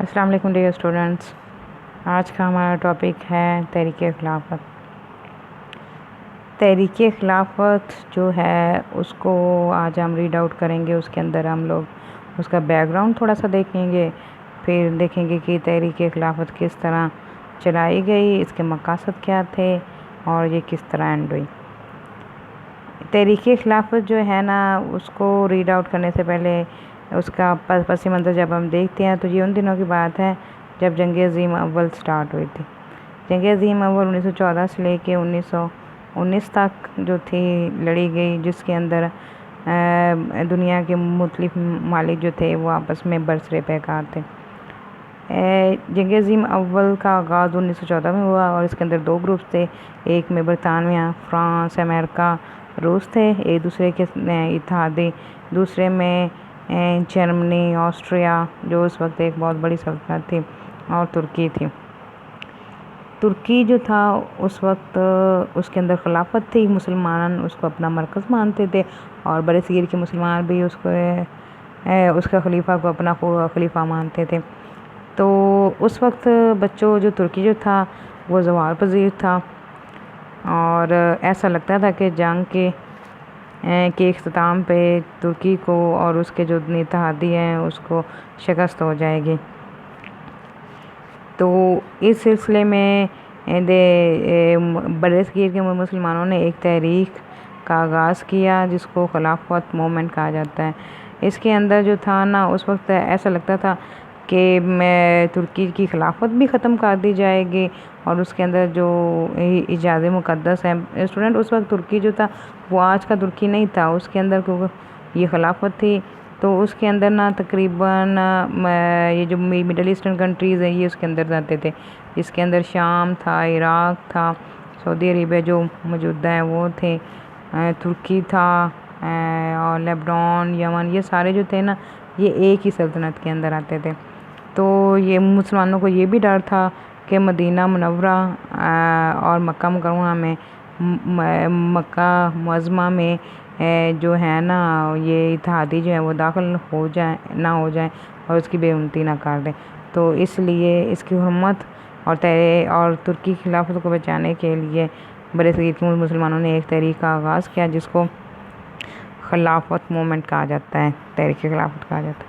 अस्सलाम वालेकुम dear students. आज का हमारा टॉपिक है तहरीक खिलाफत। तहरीक खिलाफत जो है उसको आज हम रीड आउट करेंगे। उसके अंदर हम लोग उसका बैकग्राउंड थोड़ा सा देखेंगे, फिर देखेंगे कि तहरीक खिलाफत किस तरह चलाई गई, इसके मक़ासद क्या थे और ये किस तरह एंड हुई। तहरीक खिलाफत जो है ना, उसको रीड आउट करने से पहले उसका पस मंज़र जब हम देखते हैं तो ये उन दिनों की बात है जब जंग अज़ीम अव्वल स्टार्ट हुई थी। जंग अज़ीम अव्वल 1914 से लेके 1919 तक जो थी लड़ी गई, जिसके अंदर दुनिया के मुख्तलिफ मालिक जो थे वो आपस में बरसरे पैकार थे। जंग अज़ीम अव्वल का आगाज़ 1914 में हुआ और इसके अंदर दो ग्रुप्स थे। एक में बरतानिया, फ्रांस, अमेरिका, रूस थे, एक दूसरे के इत्तेहादी, दूसरे में जर्मनी, ऑस्ट्रिया जो उस वक्त एक बहुत बड़ी सल्तनत थी, और तुर्की थी। तुर्की जो था उस वक्त उसके अंदर खिलाफत थी, मुसलमान उसको अपना मरकज़ मानते थे और बड़े सगीर के मुसलमान भी उसका खलीफा को अपना खलीफा मानते थे। तो उस वक्त बच्चों जो तुर्की जो था वो ज़वाल पज़ीर था और ऐसा लगता था कि जंग के इख्तिताम पे तुर्की को और उसके जो इत्तेहादी हैं उसको शिकस्त हो जाएगी। तो इस सिलसिले में बड़े सगीर के मुसलमानों ने एक तहरीक का आगाज़ किया जिसको खिलाफत मूवमेंट कहा जाता है। इसके अंदर जो था ना, उस वक्त ऐसा लगता था कि तुर्की की खिलाफत भी ख़त्म कर दी जाएगी और उसके अंदर जो इजाज़ मुक़द्दस है स्टूडेंट, उस वक्त तुर्की जो था वो आज का तुर्की नहीं था। उसके अंदर क्योंकि ये खिलाफत थी तो उसके अंदर ना तकरीबन ये जो मिडल ईस्टर्न कंट्रीज़ हैं ये उसके अंदर जाते थे। इसके अंदर शाम था, इराक़ था, सऊदी अरेबिया जो मौजूदा है वो थे, तुर्की था और लेबनान, यमन, ये सारे जो थे ना ये एक ही सल्तनत के अंदर आते थे। तो ये मुसलमानों को ये भी डर था कि मदीना मुनव्वरा और मक्का मुकर्रमा में मक्का मुअज़्ज़मा में जो है ना ये इत्तेहादी जो है वो दाखिल हो जाए ना हो जाए और उसकी बेउन्नति ना कर दें। तो इसलिए इसकी हुर्मत और तुर्की की खिलाफत को बचाने के लिए बड़े सगीर के मुसलमानों ने एक तहरीक का आगाज़ किया जिसको खिलाफत मूवमेंट कहा जाता है, तहरीक खिलाफत कहा जाता है।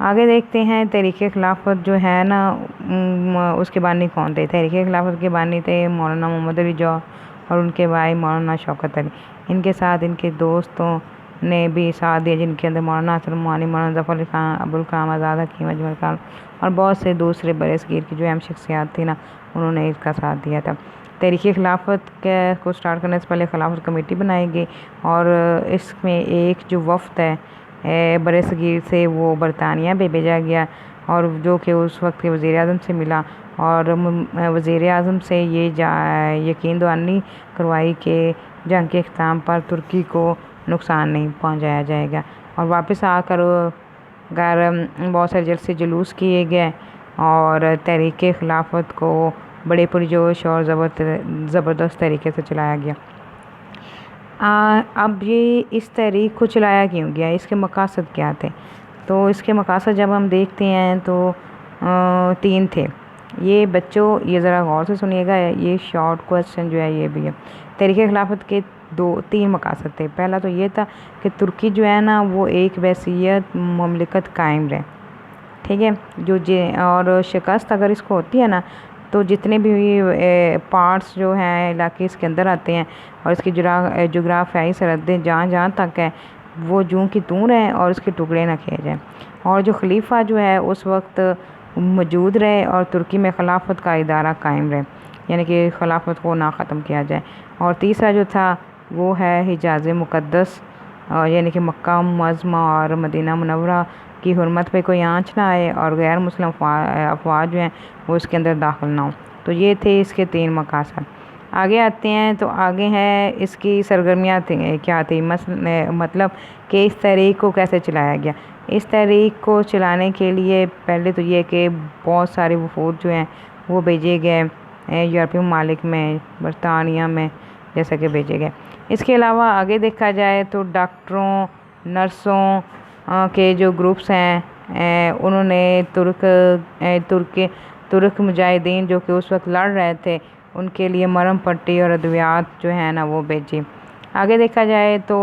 आगे देखते हैं तहरीक खिलाफत जो है ना उसके बानी कौन थे। तहरीक खिलाफत के बानी थे मौलाना मोहम्मद अली जौहर और उनके भाई मौलाना शौकत अली। इनके साथ इनके दोस्तों ने भी साथ दिया, जिनके अंदर मौलाना हसन मोहानी, मौलाना ज़फ़र अली ख़ान, अबुल कलाम आज़ाद, हकीम अजमल खान और बहुत से दूसरे बड़े सगीर की जो अहम शख्सियात थी ना, उन्होंने इसका साथ दिया था। तहरीक खिलाफत को स्टार्ट करने से पहले खिलाफत कमेटी बनाई गई और इसमें एक जो वफ़द है बड़े सगीर से वो बरतानिया पे भेजा गया और जो कि उस वक्त के वज़ीर आज़म से मिला और वज़ीर आज़म से ये यकीन दहानी करवाई कि जंग के इख्तिताम पर तुर्की को नुकसान नहीं पहुंचाया जाएगा और वापस आकर बहुत सारे जलसे जुलूस किए गए और तहरीक खिलाफत को बड़े पुरजोश और ज़बरदस्त तरीके से चलाया गया। अब ये इस तहरीक को चलाया क्यों गया, इसके मक़ासद क्या थे? तो इसके मक़ासद जब हम देखते हैं तो 3 थे। ये बच्चों ये ज़रा गौर से सुनिएगा, ये शॉर्ट क्वेश्चन जो है ये भी है। तहरीक खिलाफत के 3 मक़ासद थे। पहला तो ये था कि तुर्की जो है ना वो एक वसीयत ममलिकत कायम रहे, ठीक है। और शिकस्त अगर इसको होती है ना तो जितने भी पार्ट्स जो हैं इलाके इसके अंदर आते हैं और इसकी जोग्राफियाई सरहदें जहाँ तक है वो जूं की तूं रहें और उसके टुकड़े ना किए जाएँ और जो खलीफा जो है उस वक्त मौजूद रहे और तुर्की में खिलाफत का इदारा कायम रहे, यानी कि खिलाफत को ना ख़त्म किया जाए। और तीसरा जो था वो है हिजाज़ मुक़द्दस, यानी कि मक्का मुअज़्ज़मा और मदीना मुनव्वरा की हुर्मत पे कोई आँच ना आए और गैर मुस्लिम अफवाज जो हैं वो इसके अंदर दाखिल ना हो। तो ये थे इसके 3 मक़ासद। आगे आते हैं तो आगे है इसकी सरगर्मियाँ क्या थी, मतलब कि इस तहरीक को कैसे चलाया गया। इस तहरीक को चलाने के लिए पहले तो ये कि बहुत सारे वफूद जो हैं वो भेजे गए यूरोपीय ममालिक में, बरतानिया में जैसा कि भेजे गए। इसके अलावा आगे देखा जाए तो डॉक्टरों, नर्सों के जो ग्रुप्स हैं उन्होंने तुर्क मुजाहिदीन जो कि उस वक्त लड़ रहे थे उनके लिए मरहम पट्टी और अद्वियात जो है ना वो भेजी। आगे देखा जाए तो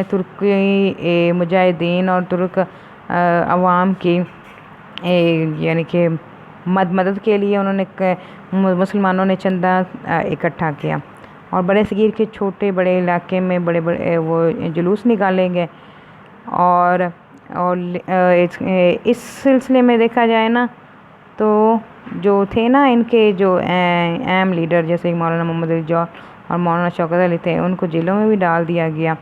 तुर्की मुजाहिदीन और तुर्क अवाम की यानी कि मदद के लिए उन्होंने मुसलमानों ने चंदा इकट्ठा किया और बड़े सगीर के छोटे बड़े इलाके में बड़े बड़े वो जुलूस निकाले गए। और इस सिलसिले में देखा जाए ना तो जो थे ना इनके जो अहम लीडर जैसे मौलाना मोहम्मद अली जौहर और मौलाना शौकत अली थे, उनको जेलों में भी डाल दिया गया।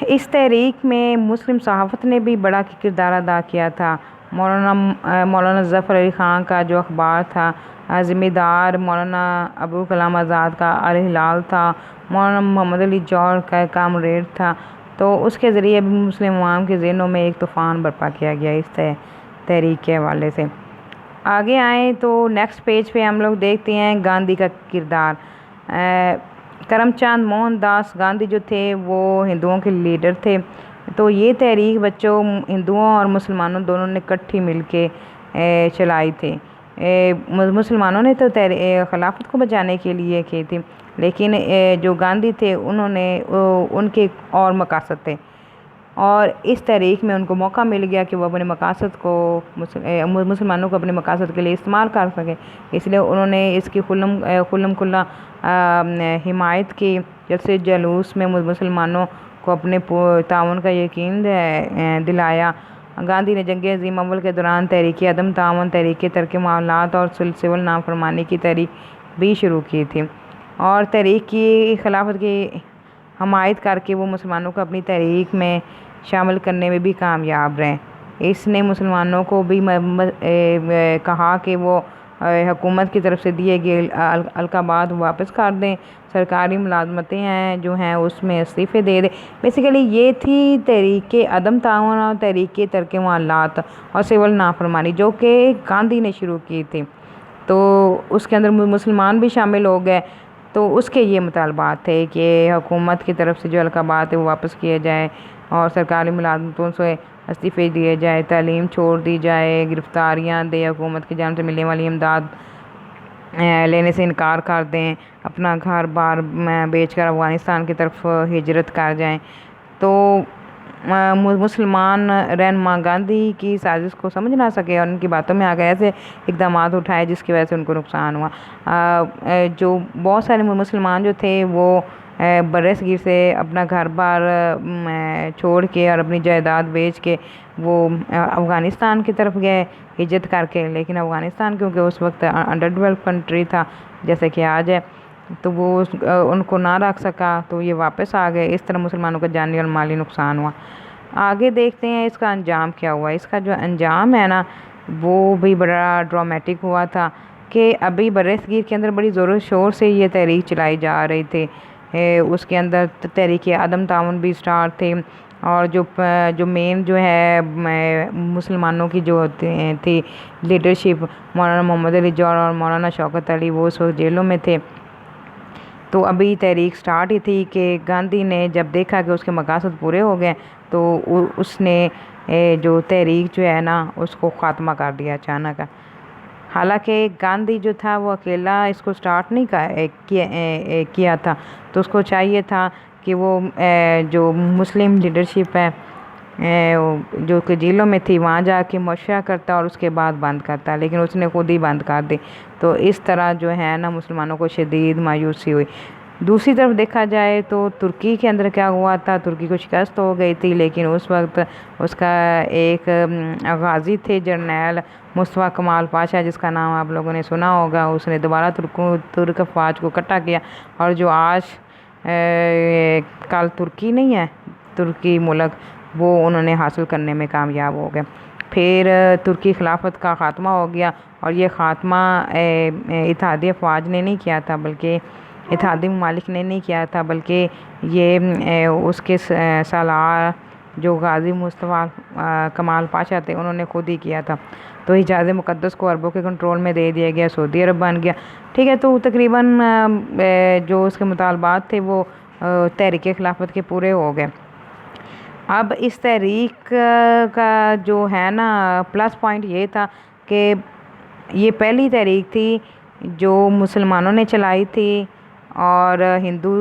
इस तहरीक में मुस्लिम सहाफ़त ने भी बड़ा किरदार अदा किया था। मौलाना ज़फ़र अली ख़ान का जो अखबार था, ज़िम्मेदार मौलाना अबुल कलाम आज़ाद का अल हिलाल था, मौलाना मोहम्मद अली जौहर का कामरेड था। तो उसके ज़रिए भी मुस्लिम अवाम के ज़हनों में एक तूफ़ान बर्पा किया गया इस तहरीक के हवाले से। आगे आएँ तो नेक्स्ट पेज पे हम लोग देखते हैं गांधी का किरदार। करमचंद मोहनदास गांधी जो थे वो हिंदुओं के लीडर थे। तो ये तहरीक बच्चों हिंदुओं और मुसलमानों दोनों ने इकट्ठी मिल के चलाई थी। मुसलमानों ने तो खिलाफत को बचाने के लिए की थी, लेकिन जो गांधी थे उन्होंने उनके और मकासद थे और इस तहरीक में उनको मौका मिल गया कि वो अपने मकासद को मुसलमानों को अपने मकासद के लिए इस्तेमाल कर सकें। इसलिए उन्होंने इसकी खुल्लम खुल्ला हिमायत की। जब से जुलूस में मुसलमानों को अपने ताउन का यकीन दिलाया। गांधी ने जंग अज़ीम अव्वल के दौरान तहरीक अदम ताउन, तहरीक तर्क मामलात और सिविल नाफरमानी की तहरीक भी शुरू की थी और तहरीक की खिलाफत की हमायत करके वो मुसलमानों को अपनी तहरीक में शामिल करने में भी कामयाब रहे। इसने मुसलमानों को भी कहा कि वो हुकूमत की तरफ से दिए गए अलकाबात वापस कर दें, सरकारी मुलाजमतें हैं जो हैं उसमें इस्तीफ़े दे दें। बेसिकली ये थी तहरीक अदम ताउन और तहरीक तर्क मामलात और सिविल नाफरमानी जो कि गांधी ने शुरू की थी। तो उसके अंदर मुसलमान भी शामिल हो गए। तो उसके ये मुतालबात थे कि हुकूमत की तरफ से जो अलकाबात है वो वापस किए जाए और सरकारी मुलाजमतों से इस्तीफ़े दिए जाए, तालीम छोड़ दी जाए, गिरफ़्तारियाँ दे, हुकूमत की जानिब से मिलने वाली इमदाद लेने से इनकार कर दें, अपना घर बार बेच कर अफ़गानिस्तान की तरफ हिजरत कर जाएं। तो मुसलमान रहनुमा गांधी की साजिश को समझ ना सके और उनकी बातों में आ गए ऐसे इक़दाम उठाए जिसकी वजह से उनको नुकसान हुआ। जो बहुत सारे मुसलमान जो थे वो बरसगीर से अपना घर बार छोड़ के और अपनी जायदाद बेच के वो अफ़गानिस्तान की तरफ गए हिजरत करके। लेकिन अफ़गानिस्तान क्योंकि उस वक्त अंडर डेवलप कंट्री था जैसे कि आज है, तो वो उनको ना रख सका तो ये वापस आ गए। इस तरह मुसलमानों का जानी और माली नुकसान हुआ। आगे देखते हैं इसका अंजाम क्या हुआ। इसका जो अंजाम है ना वो भी बड़ा ड्रामेटिक हुआ था कि अभी बरसगीर के अंदर बड़ी ज़ोर शोर से ये तहरीक चलाई जा रही थी। उसके अंदर तहरीक अदम ताउन भी स्टार्ट थे और जो मेन जो है मुसलमानों की जो थी लीडरशिप मौलाना मोहम्मद अली जौहर और मौलाना शौकत अली वो उस वक्त जेलों में थे। तो अभी तहरीक स्टार्ट ही थी कि गांधी ने जब देखा कि उसके मकासद पूरे हो गए तो उसने जो तहरीक जो है ना उसको ख़ात्मा कर दिया अचानक। हालांकि गांधी जो था वो अकेला इसको स्टार्ट नहीं किया था, तो उसको चाहिए था कि वो जो मुस्लिम लीडरशिप है जो कि जेलों में थी वहाँ जाके मशवरा करता और उसके बाद बंद करता, लेकिन उसने खुद ही बंद कर दी। तो इस तरह जो है ना मुसलमानों को शदीद मायूसी हुई। दूसरी तरफ देखा जाए तो तुर्की के अंदर क्या हुआ था, तुर्की को शिकस्त हो गई थी, लेकिन उस वक्त उसका एक गाजी थे जर्नैल मुस्तफ़ा कमाल पाशा जिसका नाम आप लोगों ने सुना होगा। उसने दोबारा तुर्क अफवाज को इकट्ठा किया और जो आज कल तुर्की नहीं है तुर्की मुल्क वो उन्होंने हासिल करने में कामयाब हो गए। फिर तुर्की खिलाफत का ख़ात्मा हो गया और ये ख़ात्मा इत्तेहादी अफवाज ने नहीं किया था बल्कि इत्तेहादी ममालिक ने नहीं किया था, बल्कि ये उसके सालार जो गाजी मुस्तफ़ा कमाल पाशा थे उन्होंने खुद ही किया था। तो हिजाज़ मुक़द्दस को अरबों के कंट्रोल में दे दिया गया, सऊदी अरब बन गया। ठीक है, तो तकरीबन जो उसके मुतालबात थे वो तहरीक खिलाफत के पूरे हो गए। अब इस तहरीक का जो है ना प्लस पॉइंट ये था कि ये पहली तहरीक थी जो मुसलमानों ने चलाई थी, और हिंदू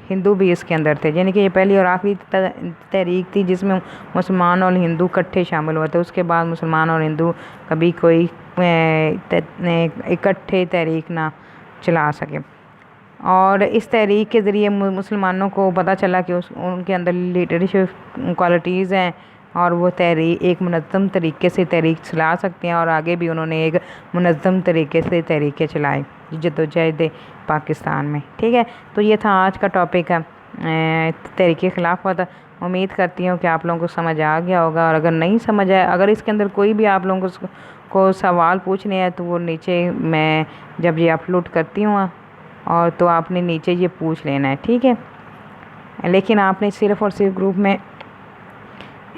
हिंदू भी इसके अंदर थे, यानी कि ये पहली और आखिरी तहरीक थी जिसमें मुसलमान और हिंदू इकट्ठे शामिल हुए थे। उसके बाद मुसलमान और हिंदू कभी कोई इकट्ठे तहरीक ना चला सके। और इस तहरीक के ज़रिए मुसलमानों को पता चला कि उनके अंदर लीडरशिप क्वालिटीज़ हैं, और वो तहरीक एक मुनज़्ज़म तरीके से तहरीक चला सकते हैं, और आगे भी उन्होंने एक मुनज़्ज़म तरीके से तहरीकें चलाई जद्दोजहद पाकिस्तान में। ठीक है, तो ये था आज का टॉपिक है तहरीक खिलाफत। उम्मीद करती हूँ कि आप लोगों को समझ आ गया होगा, और अगर नहीं समझ आया, अगर इसके अंदर कोई भी आप लोगों को सवाल पूछने हैं तो वो नीचे मैं जब ये अपलोड करती हूँ और तो आपने नीचे ये पूछ लेना है। ठीक है, लेकिन आपने सिर्फ़ और सिर्फ ग्रुप में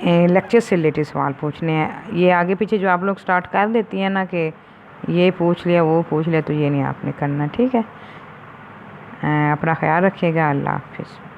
लेक्चर से रिलेटेड सवाल पूछने हैं। ये आगे पीछे जो आप लोग स्टार्ट कर देती हैं ना कि ये पूछ लिया वो पूछ लिया, तो ये नहीं आपने करना। ठीक है, अपना ख्याल रखिएगा। अल्लाह हाफिज़।